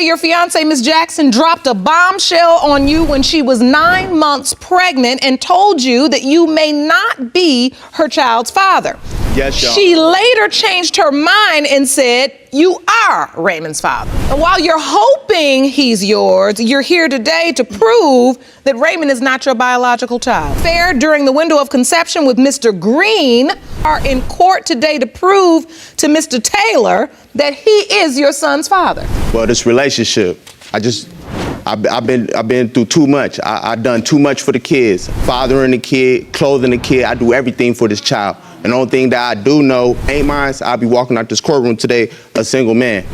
Your fiance, Ms. Jackson, dropped a bombshell on you when she was 9 months pregnant and told you that you may not be her child's father. Yes, y'all. She later changed her mind and said you are Raymond's father. And while you're hoping he's yours, you're here today to prove that Raymond is not your biological child. Fair during the window of conception with Mr. Green are in court today to prove to Mr. Taylor that he is your son's father. Well, this relationship, I've been through too much. I've done too much for the kids. Fathering the kid, clothing the kid. I do everything for this child. And the only thing that I do know ain't mine. So I'll be walking out this courtroom today a single man.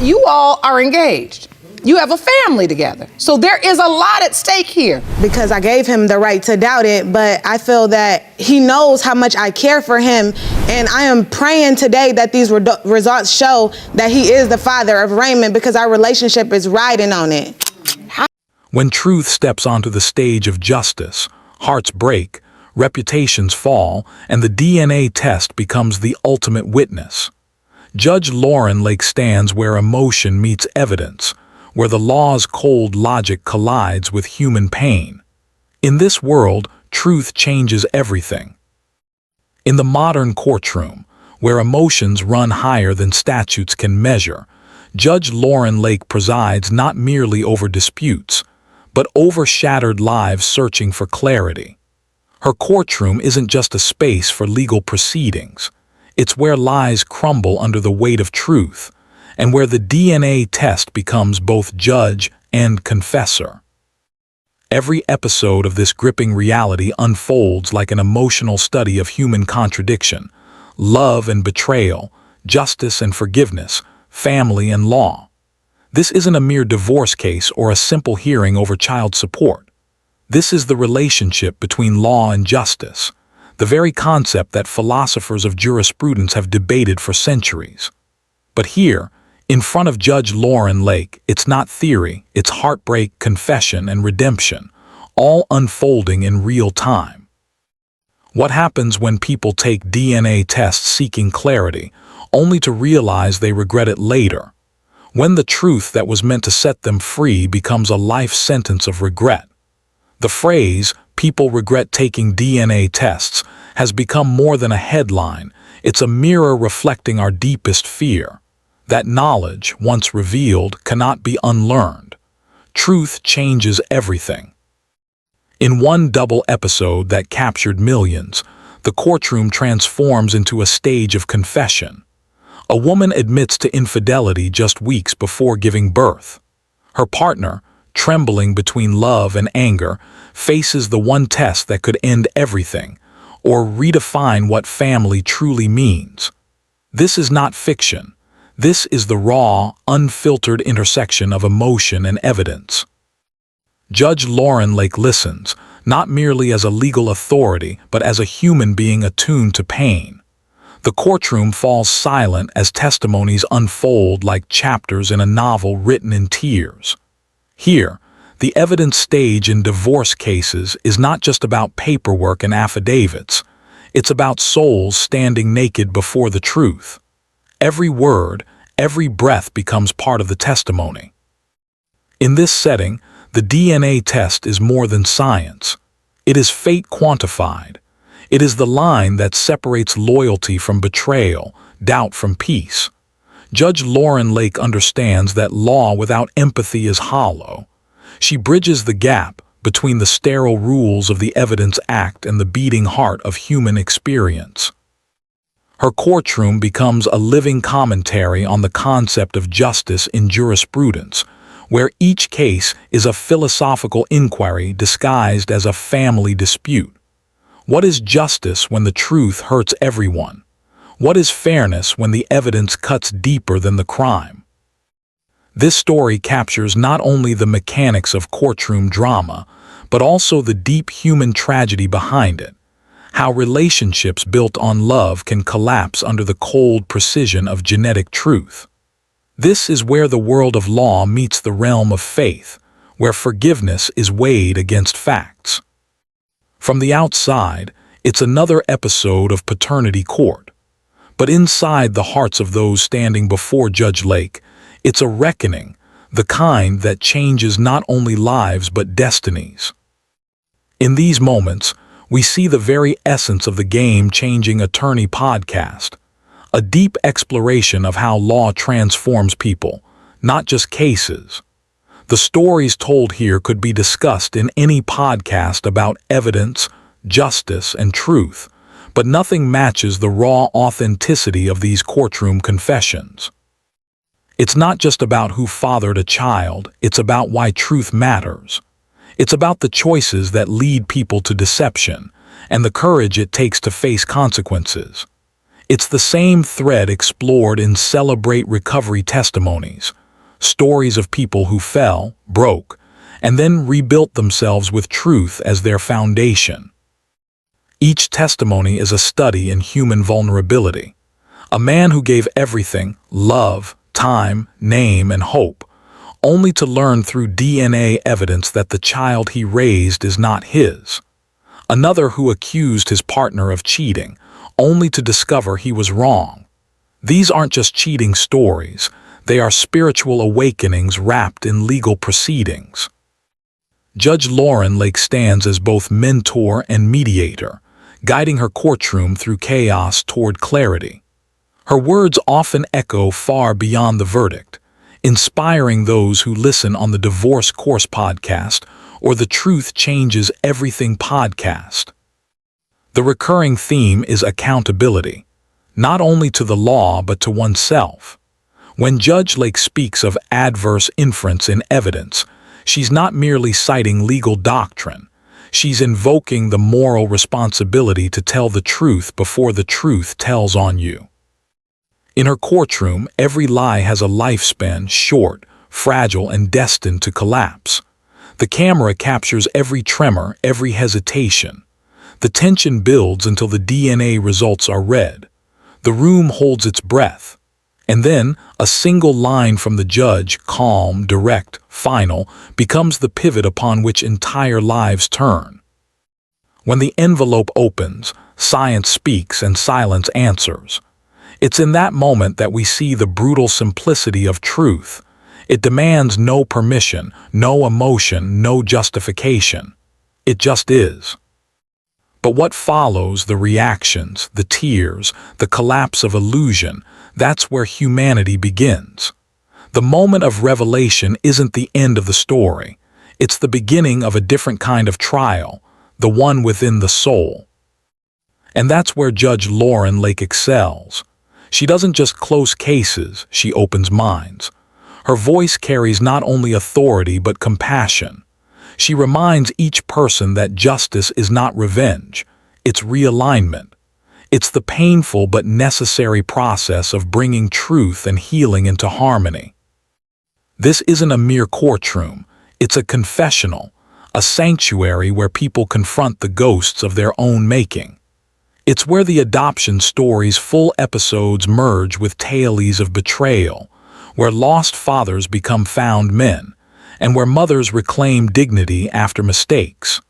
You all are engaged. You have a family together. So there is a lot at stake here. Because I gave him the right to doubt it, but I feel that he knows how much I care for him. And I am praying today that these results show that he is the father of Raymond, because our relationship is riding on it. When truth steps onto the stage of justice, hearts break, reputations fall, and the DNA test becomes the ultimate witness. Judge Lauren Lake stands where emotion meets evidence, where the law's cold logic collides with human pain. In this world, truth changes everything. In the modern courtroom, where emotions run higher than statutes can measure, Judge Lauren Lake presides not merely over disputes, but over shattered lives searching for clarity. Her courtroom isn't just a space for legal proceedings. It's where lies crumble under the weight of truth, and where the DNA test becomes both judge and confessor. Every episode of this gripping reality unfolds like an emotional study of human contradiction, love and betrayal, justice and forgiveness, family and law. This isn't a mere divorce case or a simple hearing over child support. This is the relationship between law and justice, the very concept that philosophers of jurisprudence have debated for centuries. But here, in front of Judge Lauren Lake, it's not theory, it's heartbreak, confession, and redemption, all unfolding in real time. What happens when people take DNA tests seeking clarity, only to realize they regret it later? When the truth that was meant to set them free becomes a life sentence of regret. The phrase, "people regret taking DNA tests," has become more than a headline. It's a mirror reflecting our deepest fear. That knowledge, once revealed, cannot be unlearned. Truth changes everything. In one double episode that captured millions, the courtroom transforms into a stage of confession. A woman admits to infidelity just weeks before giving birth. Her partner, trembling between love and anger, faces the one test that could end everything, or redefine what family truly means. This is not fiction. This is the raw, unfiltered intersection of emotion and evidence. Judge Lauren Lake listens, not merely as a legal authority, but as a human being attuned to pain. The courtroom falls silent as testimonies unfold like chapters in a novel written in tears. Here, the evidence stage in divorce cases is not just about paperwork and affidavits. It's about souls standing naked before the truth. Every word, every breath becomes part of the testimony. In this setting, the DNA test is more than science. It is fate quantified. It is the line that separates loyalty from betrayal, doubt from peace. Judge Lauren Lake understands that law without empathy is hollow. She bridges the gap between the sterile rules of the Evidence Act and the beating heart of human experience. Her courtroom becomes a living commentary on the concept of justice in jurisprudence, where each case is a philosophical inquiry disguised as a family dispute. What is justice when the truth hurts everyone? What is fairness when the evidence cuts deeper than the crime? This story captures not only the mechanics of courtroom drama, but also the deep human tragedy behind it. How relationships built on love can collapse under the cold precision of genetic truth. This is where the world of law meets the realm of faith, where forgiveness is weighed against facts. From the outside, it's another episode of paternity court. But inside the hearts of those standing before Judge Lake, it's a reckoning, the kind that changes not only lives but destinies. In these moments, we see the very essence of the Game-Changing Attorney podcast, a deep exploration of how law transforms people, not just cases. The stories told here could be discussed in any podcast about evidence, justice, and truth, but nothing matches the raw authenticity of these courtroom confessions. It's not just about who fathered a child, it's about why truth matters. It's about the choices that lead people to deception, and the courage it takes to face consequences. It's the same thread explored in Celebrate Recovery testimonies, stories of people who fell, broke, and then rebuilt themselves with truth as their foundation. Each testimony is a study in human vulnerability. A man who gave everything, love, time, name, and hope, only to learn through DNA evidence that the child he raised is not his. Another who accused his partner of cheating, only to discover he was wrong. These aren't just cheating stories, they are spiritual awakenings wrapped in legal proceedings. Judge Lauren Lake stands as both mentor and mediator, guiding her courtroom through chaos toward clarity. Her words often echo far beyond the verdict, inspiring those who listen on the Divorce Course podcast or the Truth Changes Everything podcast. The recurring theme is accountability, not only to the law but to oneself. When Judge Lake speaks of adverse inference in evidence, she's not merely citing legal doctrine, she's invoking the moral responsibility to tell the truth before the truth tells on you. In her courtroom, every lie has a lifespan, short, fragile, and destined to collapse. The camera captures every tremor, every hesitation. The tension builds until the DNA results are read. The room holds its breath. And then, a single line from the judge, calm, direct, final, becomes the pivot upon which entire lives turn. When the envelope opens, science speaks and silence answers. It's in that moment that we see the brutal simplicity of truth. It demands no permission, no emotion, no justification. It just is. But what follows, the reactions, the tears, the collapse of illusion, that's where humanity begins. The moment of revelation isn't the end of the story. It's the beginning of a different kind of trial, the one within the soul. And that's where Judge Lauren Lake excels. She doesn't just close cases, she opens minds. Her voice carries not only authority but compassion. She reminds each person that justice is not revenge, it's realignment. It's the painful but necessary process of bringing truth and healing into harmony. This isn't a mere courtroom, it's a confessional, a sanctuary where people confront the ghosts of their own making. It's where the adoption story's full episodes merge with tales of betrayal, where lost fathers become found men, and where mothers reclaim dignity after mistakes.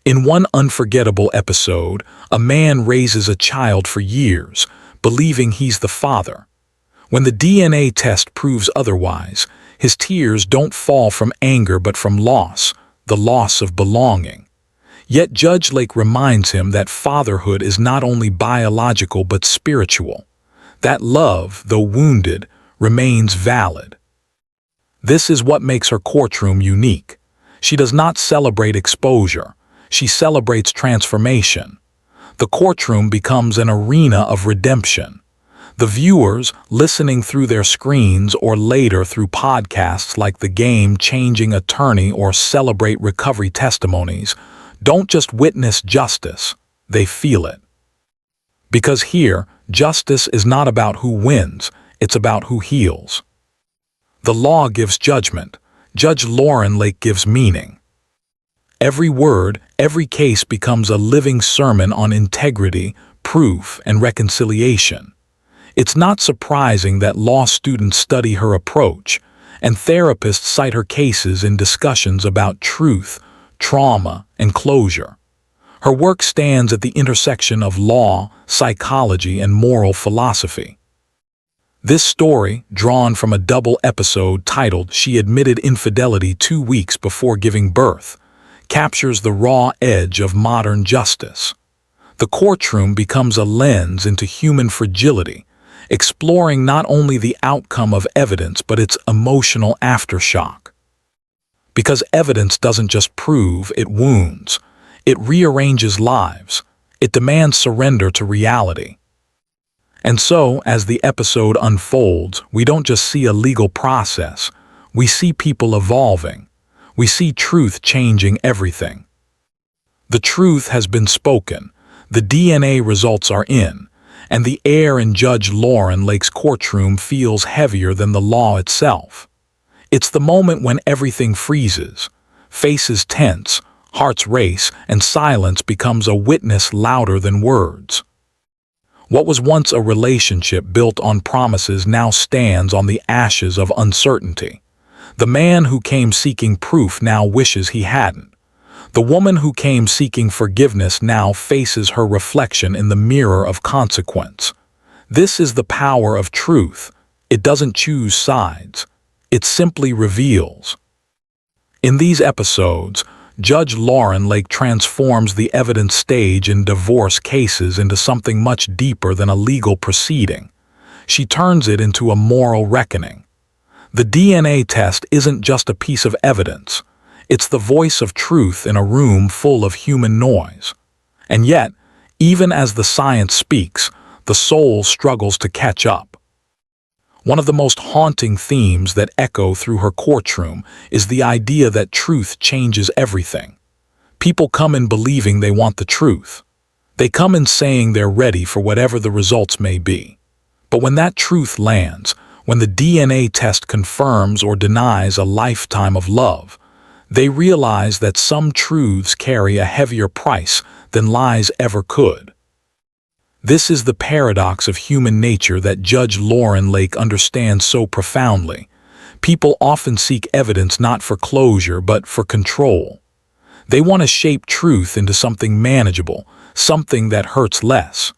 In one unforgettable episode, a man raises a child for years, believing he's the father. When the DNA test proves otherwise, his tears don't fall from anger but from loss, the loss of belonging. Yet Judge Lake reminds him that fatherhood is not only biological but spiritual. That love, though wounded, remains valid. This is what makes her courtroom unique. She does not celebrate exposure. She celebrates transformation. The courtroom becomes an arena of redemption. The viewers, listening through their screens or later through podcasts like The Game-Changing Attorney or Celebrate Recovery testimonies, don't just witness justice, they feel it. Because here, justice is not about who wins, it's about who heals. The law gives judgment. Judge Lauren Lake gives meaning. Every word, every case becomes a living sermon on integrity, proof, and reconciliation. It's not surprising that law students study her approach, and therapists cite her cases in discussions about truth, trauma, and closure. Her work stands at the intersection of law, psychology, and moral philosophy. This story, drawn from a double episode titled "She Admitted Infidelity 2 Weeks Before Giving Birth," captures the raw edge of modern justice. The courtroom becomes a lens into human fragility, exploring not only the outcome of evidence but its emotional aftershock. Because evidence doesn't just prove, it wounds. It rearranges lives. It demands surrender to reality. And so, as the episode unfolds, we don't just see a legal process. We see people evolving. We see truth changing everything. The truth has been spoken. The DNA results are in. And the air in Judge Lauren Lake's courtroom feels heavier than the law itself. It's the moment when everything freezes, faces tense, hearts race, and silence becomes a witness louder than words. What was once a relationship built on promises now stands on the ashes of uncertainty. The man who came seeking proof now wishes he hadn't. The woman who came seeking forgiveness now faces her reflection in the mirror of consequence. This is the power of truth. It doesn't choose sides. It simply reveals. In these episodes, Judge Lauren Lake transforms the evidence stage in divorce cases into something much deeper than a legal proceeding. She turns it into a moral reckoning. The DNA test isn't just a piece of evidence. It's the voice of truth in a room full of human noise. And yet, even as the science speaks, the soul struggles to catch up. One of the most haunting themes that echo through her courtroom is the idea that truth changes everything. People come in believing they want the truth. They come in saying they're ready for whatever the results may be. But when that truth lands, when the DNA test confirms or denies a lifetime of love, they realize that some truths carry a heavier price than lies ever could. This is the paradox of human nature that Judge Lauren Lake understands so profoundly. People often seek evidence not for closure but for control. They want to shape truth into something manageable, something that hurts less.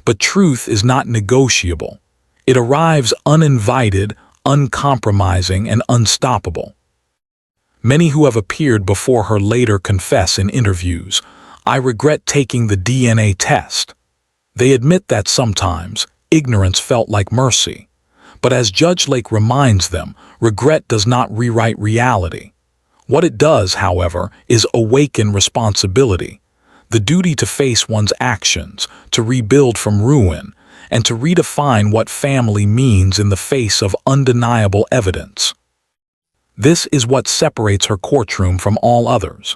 But truth is not negotiable. It arrives uninvited, uncompromising, and unstoppable. Many who have appeared before her later confess in interviews, "I regret taking the DNA test." They admit that sometimes ignorance felt like mercy. But as Judge Lake reminds them, regret does not rewrite reality. What it does, however, is awaken responsibility, the duty to face one's actions, to rebuild from ruin, and to redefine what family means in the face of undeniable evidence. This is what separates her courtroom from all others.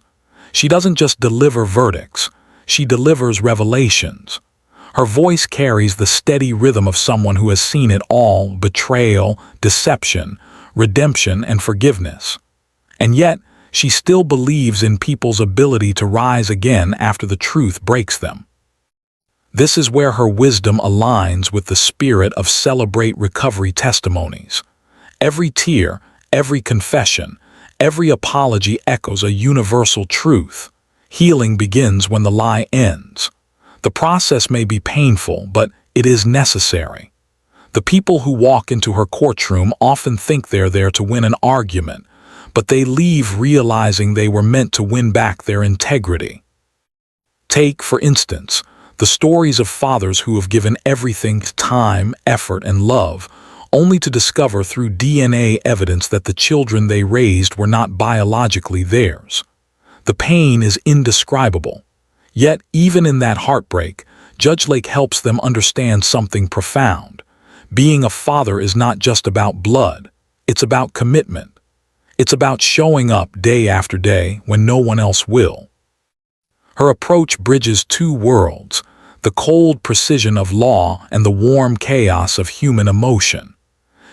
She doesn't just deliver verdicts, she delivers revelations. Her voice carries the steady rhythm of someone who has seen it all: betrayal, deception, redemption, and forgiveness. And yet, she still believes in people's ability to rise again after the truth breaks them. This is where her wisdom aligns with the spirit of Celebrate Recovery testimonies. Every tear, every confession, every apology echoes a universal truth. Healing begins when the lie ends. The process may be painful, but it is necessary. The people who walk into her courtroom often think they're there to win an argument, but they leave realizing they were meant to win back their integrity. Take, for instance, the stories of fathers who have given everything: time, effort, and love, only to discover through DNA evidence that the children they raised were not biologically theirs. The pain is indescribable. Yet, even in that heartbreak, Judge Lake helps them understand something profound. Being a father is not just about blood. It's about commitment. It's about showing up day after day when no one else will. Her approach bridges two worlds: the cold precision of law and the warm chaos of human emotion.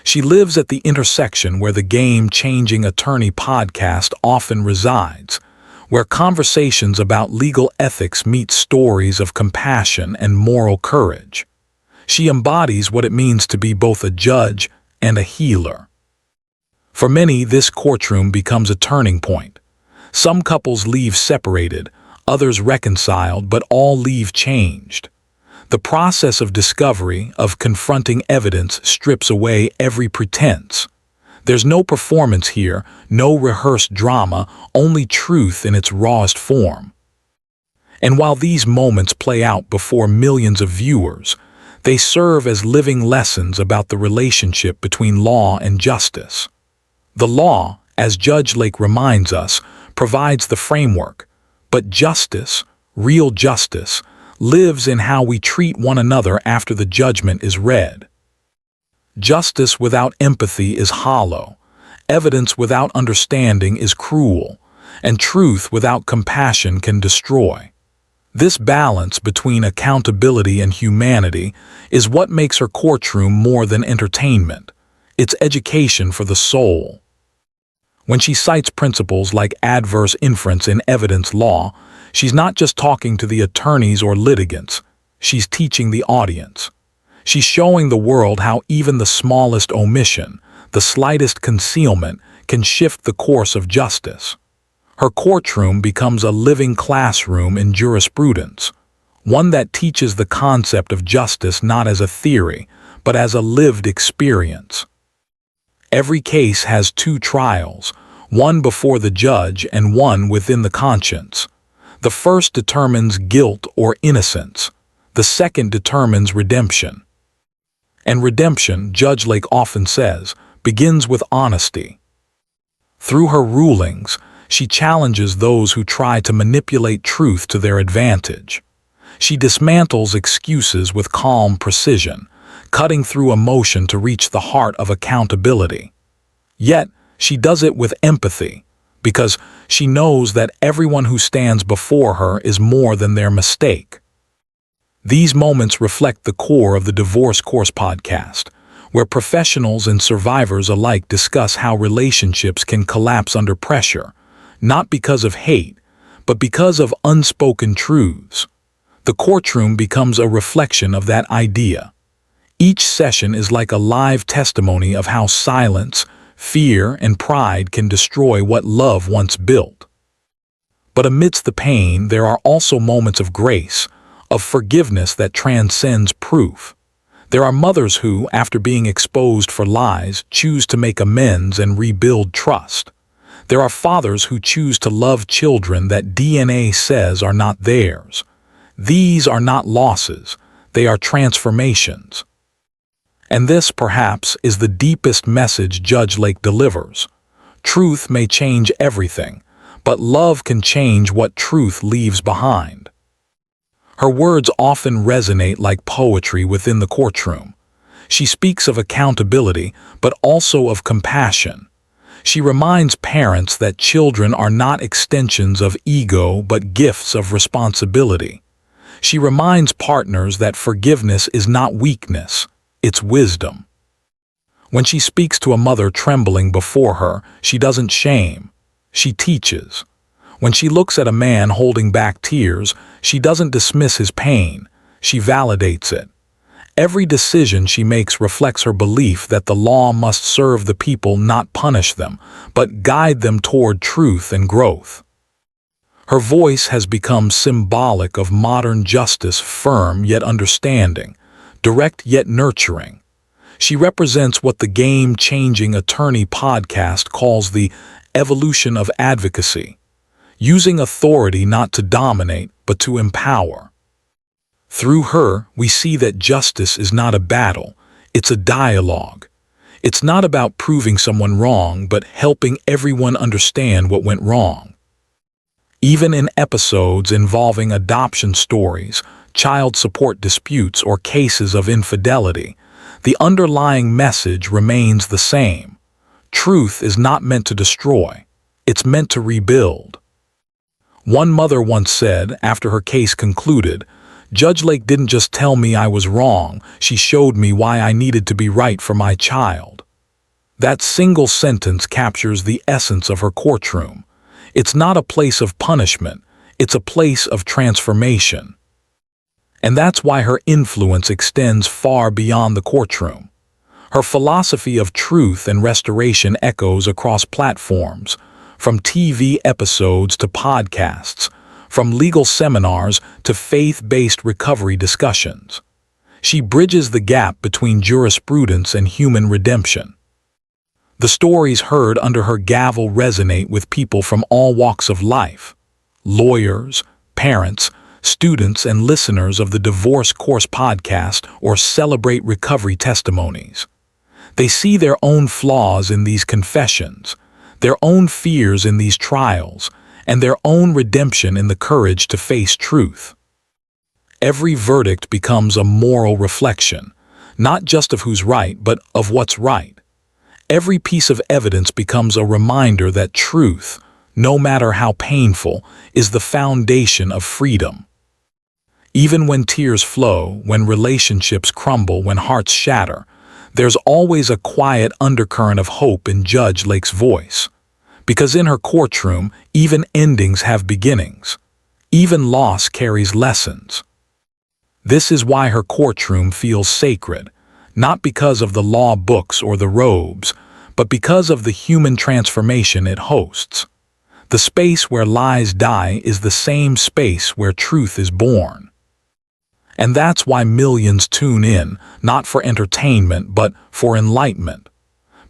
She lives at the intersection where the Game-Changing Attorney podcast often resides, where conversations about legal ethics meet stories of compassion and moral courage. She embodies what it means to be both a judge and a healer. For many, this courtroom becomes a turning point. Some couples leave separated, others reconciled, but all leave changed. The process of discovery, of confronting evidence, strips away every pretense. There's no performance here, no rehearsed drama, only truth in its rawest form. And while these moments play out before millions of viewers, they serve as living lessons about the relationship between law and justice. The law, as Judge Lake reminds us, provides the framework, but justice, real justice, lives in how we treat one another after the judgment is read. Justice without empathy is hollow, evidence without understanding is cruel, and truth without compassion can destroy. This balance between accountability and humanity is what makes her courtroom more than entertainment. It's education for the soul. When she cites principles like adverse inference in evidence law, she's not just talking to the attorneys or litigants, she's teaching the audience. She's showing the world how even the smallest omission, the slightest concealment, can shift the course of justice. Her courtroom becomes a living classroom in jurisprudence, one that teaches the concept of justice not as a theory, but as a lived experience. Every case has two trials, one before the judge and one within the conscience. The first determines guilt or innocence. The second determines redemption. And redemption, Judge Lake often says, begins with honesty. Through her rulings, she challenges those who try to manipulate truth to their advantage. She dismantles excuses with calm precision, cutting through emotion to reach the heart of accountability. Yet, she does it with empathy, because she knows that everyone who stands before her is more than their mistake. These moments reflect the core of the Divorce Course podcast, where professionals and survivors alike discuss how relationships can collapse under pressure, not because of hate, but because of unspoken truths. The courtroom becomes a reflection of that idea. Each session is like a live testimony of how silence, fear, and pride can destroy what love once built. But amidst the pain, there are also moments of grace, of forgiveness that transcends proof. There are mothers who, after being exposed for lies, choose to make amends and rebuild trust. There are fathers who choose to love children that DNA says are not theirs. These are not losses, they are transformations. And this, perhaps, is the deepest message Judge Lake delivers. Truth may change everything, but love can change what truth leaves behind. Her words often resonate like poetry within the courtroom. She speaks of accountability, but also of compassion. She reminds parents that children are not extensions of ego, but gifts of responsibility. She reminds partners that forgiveness is not weakness, it's wisdom. When she speaks to a mother trembling before her, she doesn't shame, she teaches. When she looks at a man holding back tears, she doesn't dismiss his pain, she validates it. Every decision she makes reflects her belief that the law must serve the people, not punish them, but guide them toward truth and growth. Her voice has become symbolic of modern justice, firm yet understanding, direct yet nurturing. She represents what the game-changing attorney podcast calls the evolution of advocacy, using authority not to dominate, but to empower. Through her, we see that justice is not a battle, it's a dialogue. It's not about proving someone wrong, but helping everyone understand what went wrong. Even in episodes involving adoption stories, child support disputes, or cases of infidelity, the underlying message remains the same. Truth is not meant to destroy, it's meant to rebuild. One mother once said, after her case concluded, "Judge Lake didn't just tell me I was wrong, she showed me why I needed to be right for my child." That single sentence captures the essence of her courtroom. It's not a place of punishment, it's a place of transformation. And that's why her influence extends far beyond the courtroom. Her philosophy of truth and restoration echoes across platforms, from TV episodes to podcasts, from legal seminars to faith-based recovery discussions. She bridges the gap between jurisprudence and human redemption. The stories heard under her gavel resonate with people from all walks of life: lawyers, parents, students, and listeners of the Divorce Course podcast or Celebrate Recovery testimonies. They see their own flaws in these confessions, their own fears in these trials, and their own redemption in the courage to face truth. Every verdict becomes a moral reflection, not just of who's right, but of what's right. Every piece of evidence becomes a reminder that truth, no matter how painful, is the foundation of freedom. Even when tears flow, when relationships crumble, when hearts shatter, there's always a quiet undercurrent of hope in Judge Lake's voice. Because in her courtroom, even endings have beginnings. Even loss carries lessons. This is why her courtroom feels sacred, not because of the law books or the robes, but because of the human transformation it hosts. The space where lies die is the same space where truth is born. And that's why millions tune in, not for entertainment, but for enlightenment.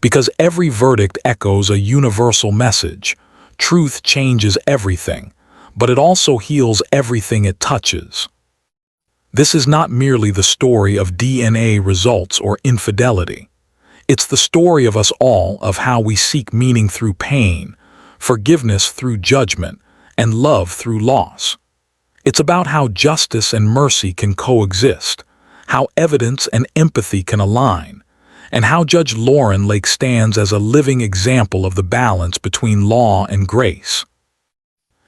Because every verdict echoes a universal message. Truth changes everything, but it also heals everything it touches. This is not merely the story of DNA results or infidelity. It's the story of us all, of how we seek meaning through pain, forgiveness through judgment, and love through loss. It's about how justice and mercy can coexist, how evidence and empathy can align, and how Judge Lauren Lake stands as a living example of the balance between law and grace.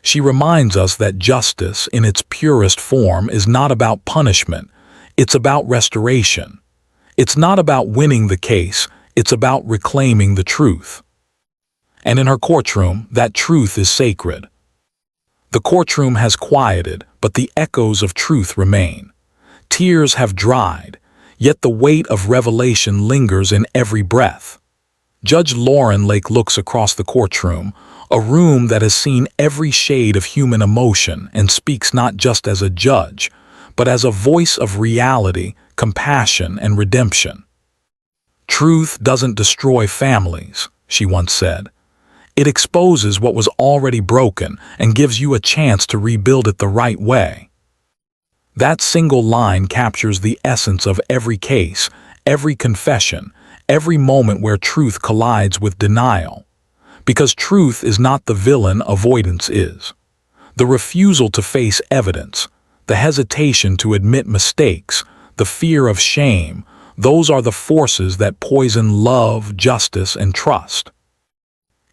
She reminds us that justice, in its purest form, is not about punishment, it's about restoration. It's not about winning the case, it's about reclaiming the truth. And in her courtroom, that truth is sacred. The courtroom has quieted, but the echoes of truth remain. Tears have dried, yet the weight of revelation lingers in every breath. Judge Lauren Lake looks across the courtroom, a room that has seen every shade of human emotion, and speaks not just as a judge, but as a voice of reality, compassion, and redemption. "Truth doesn't destroy families," she once said. "It exposes what was already broken and gives you a chance to rebuild it the right way." That single line captures the essence of every case, every confession, every moment where truth collides with denial. Because truth is not the villain, avoidance is. The refusal to face evidence, the hesitation to admit mistakes, the fear of shame, those are the forces that poison love, justice, and trust.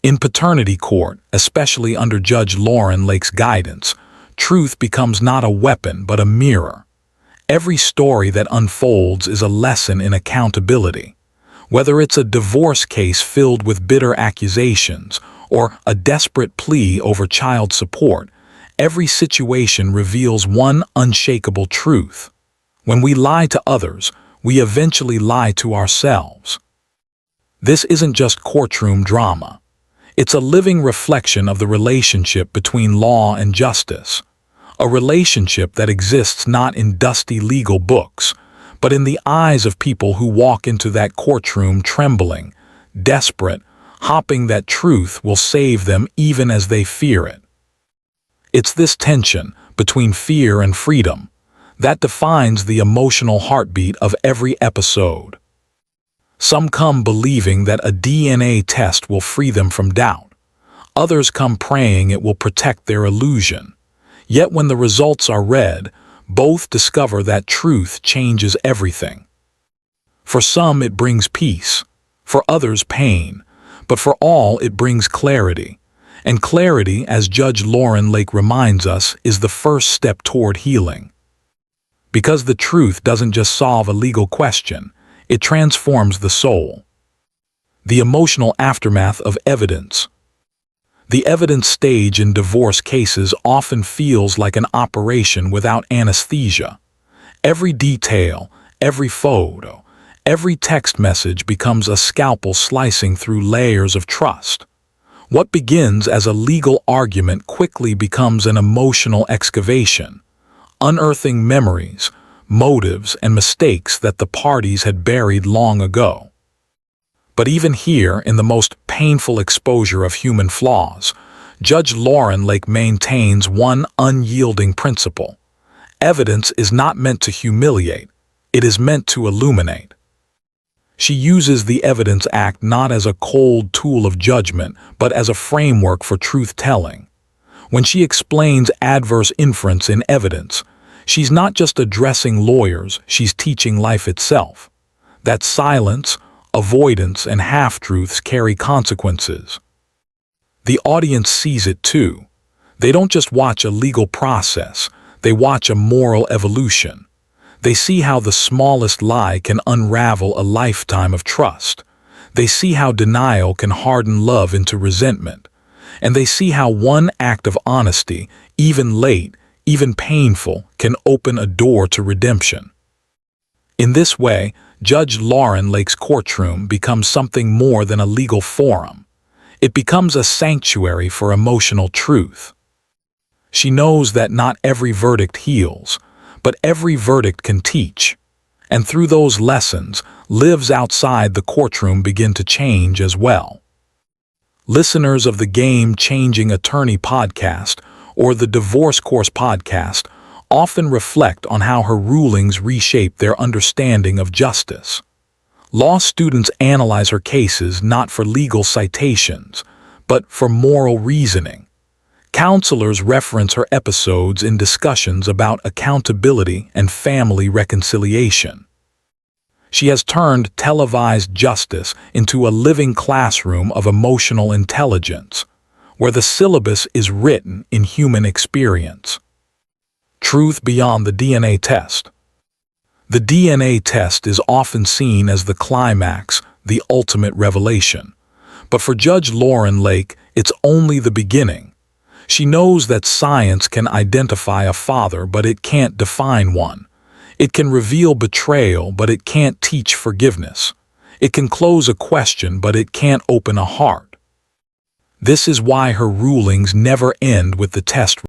In paternity court, especially under Judge Lauren Lake's guidance, truth becomes not a weapon but a mirror. Every story that unfolds is a lesson in accountability. Whether it's a divorce case filled with bitter accusations or a desperate plea over child support, every situation reveals one unshakable truth. When we lie to others, we eventually lie to ourselves. This isn't just courtroom drama. It's a living reflection of the relationship between law and justice, a relationship that exists not in dusty legal books, but in the eyes of people who walk into that courtroom trembling, desperate, hoping that truth will save them even as they fear it. It's this tension between fear and freedom that defines the emotional heartbeat of every episode. Some come believing that a DNA test will free them from doubt. Others come praying it will protect their illusion. Yet when the results are read, both discover that truth changes everything. For some it brings peace, for others pain, but for all it brings clarity. And clarity, as Judge Lauren Lake reminds us, is the first step toward healing. Because the truth doesn't just solve a legal question, it transforms the soul. The emotional aftermath of evidence. The evidence stage in divorce cases often feels like an operation without anesthesia. Every detail, every photo, every text message becomes a scalpel slicing through layers of trust. What begins as a legal argument quickly becomes an emotional excavation, unearthing memories, motives, and mistakes that the parties had buried long ago. But even here, in the most painful exposure of human flaws, Judge Lauren Lake maintains one unyielding principle. Evidence is not meant to humiliate, it is meant to illuminate. She uses the Evidence Act not as a cold tool of judgment, but as a framework for truth-telling. When she explains adverse inference in evidence, she's not just addressing lawyers, she's teaching life itself. That silence, avoidance, and half-truths carry consequences. The audience sees it too. They don't just watch a legal process, they watch a moral evolution. They see how the smallest lie can unravel a lifetime of trust. They see how denial can harden love into resentment. And they see how one act of honesty, even late, even painful, can open a door to redemption. In this way, Judge Lauren Lake's courtroom becomes something more than a legal forum. It becomes a sanctuary for emotional truth. She knows that not every verdict heals, but every verdict can teach. And through those lessons, lives outside the courtroom begin to change as well. Listeners of the Game Changing Attorney podcast or the Divorce Course podcast often reflect on how her rulings reshape their understanding of justice. Law students analyze her cases not for legal citations, but for moral reasoning. Counselors reference her episodes in discussions about accountability and family reconciliation. She has turned televised justice into a living classroom of emotional intelligence, where the syllabus is written in human experience. Truth beyond the DNA test. The DNA test is often seen as the climax, the ultimate revelation. But for Judge Lauren Lake, it's only the beginning. She knows that science can identify a father, but it can't define one. It can reveal betrayal, but it can't teach forgiveness. It can close a question, but it can't open a heart. This is why her rulings never end with the test